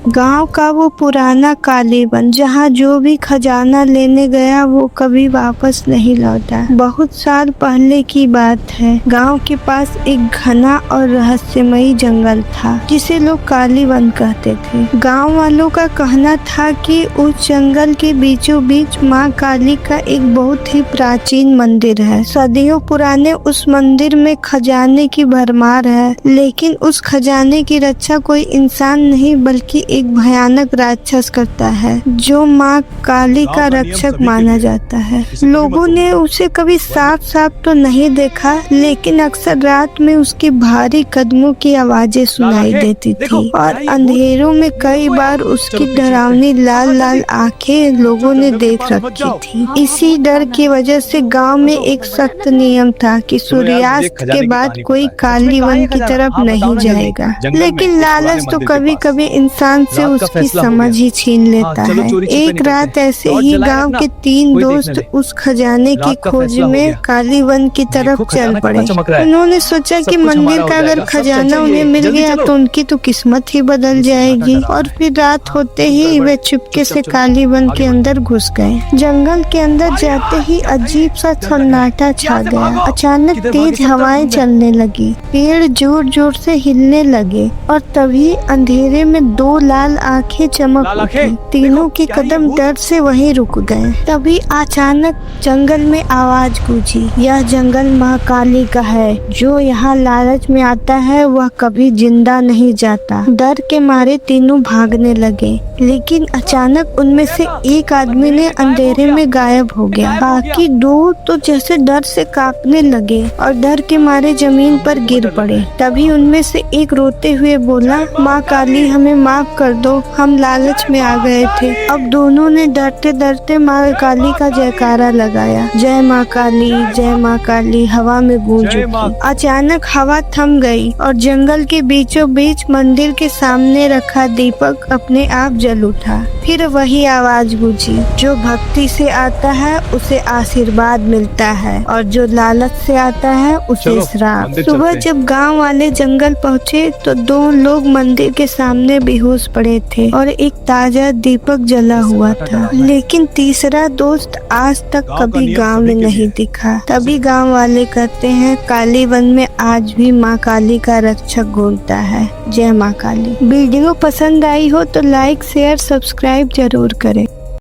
गांव का वो पुराना कालीवन जहां जो भी खजाना लेने गया वो कभी वापस नहीं लौटा। बहुत साल पहले की बात है। गांव के पास एक घना और रहस्यमयी जंगल था जिसे लोग कालीवन कहते थे। गांव वालों का कहना था कि उस जंगल के बीचों बीच माँ काली का एक बहुत ही प्राचीन मंदिर है। सदियों पुराने उस मंदिर में खजाने की भरमार है, लेकिन उस खजाने की रक्षा कोई इंसान नहीं बल्कि एक भयानक राक्षस करता है जो माँ काली का रक्षक माना जाता है। लोगों ने उसे कभी साफ साफ तो नहीं देखा, लेकिन अक्सर रात में उसके भारी कदमों की आवाजें सुनाई देती थी और अंधेरों में कई बार उसकी डरावनी लाल लाल आंखें लोगों ने देख रखी थी। इसी डर की वजह से गांव में एक सख्त नियम था कि सूर्यास्त के बाद कोई कालीवन की तरफ नहीं जाएगा। लेकिन लालच तो कभी कभी इंसान से उसकी समझ ही छीन लेता है। एक रात ऐसे ही गांव के 3 दोस्त उस खजाने की खोज में कालीवन की तरफ चल पड़े। उन्होंने सोचा कि मंदिर का अगर खजाना उन्हें मिल गया तो उनकी तो किस्मत ही बदल जाएगी। और फिर रात होते ही वे चुपके से कालीवन के अंदर घुस गए। जंगल के अंदर जाते ही अजीब सा सन्नाटा छा गया। अचानक तेज हवाएं चलने लगी, पेड़ जोर जोर से हिलने लगे और तभी अंधेरे में 2 लाल आंखें चमक उठी। तीनों के कदम डर से वहीं रुक गए। तभी अचानक जंगल में आवाज गूंजी, यह जंगल माँ काली का है। जो यहाँ लालच में आता है वह कभी जिंदा नहीं जाता। डर के मारे तीनों भागने लगे, लेकिन अचानक उनमें से एक आदमी ने अंधेरे में गायब हो गया। बाकी 2 तो जैसे डर से कांपने लगे और डर के मारे जमीन पर गिर पड़े। तभी उनमें से एक रोते हुए बोला, माँ काली हमें माफ कर दो, हम लालच में आ गए थे। अब दोनों ने डरते डरते माँ काली का जयकारा लगाया। जय माँ काली, जय माँ काली हवा में गूंज उठी। अचानक हवा थम गई और जंगल के बीचों बीच मंदिर के सामने रखा दीपक अपने आप जल उठा। फिर वही आवाज गूंजी, जो भक्ति से आता है उसे आशीर्वाद मिलता है और जो लालच से आता है उसे श्राप। सुबह जब गांव वाले जंगल पहुँचे तो 2 लोग मंदिर के सामने बेहोश पड़े थे और एक ताजा दीपक जला हुआ था। लेकिन तीसरा दोस्त आज तक कभी गांव में नहीं दिखा। तभी गांव वाले कहते हैं, कालीवन में आज भी माँ काली का रक्षक घूमता है। जय माँ काली। वीडियो पसंद आई हो तो लाइक शेयर सब्सक्राइब जरूर करें।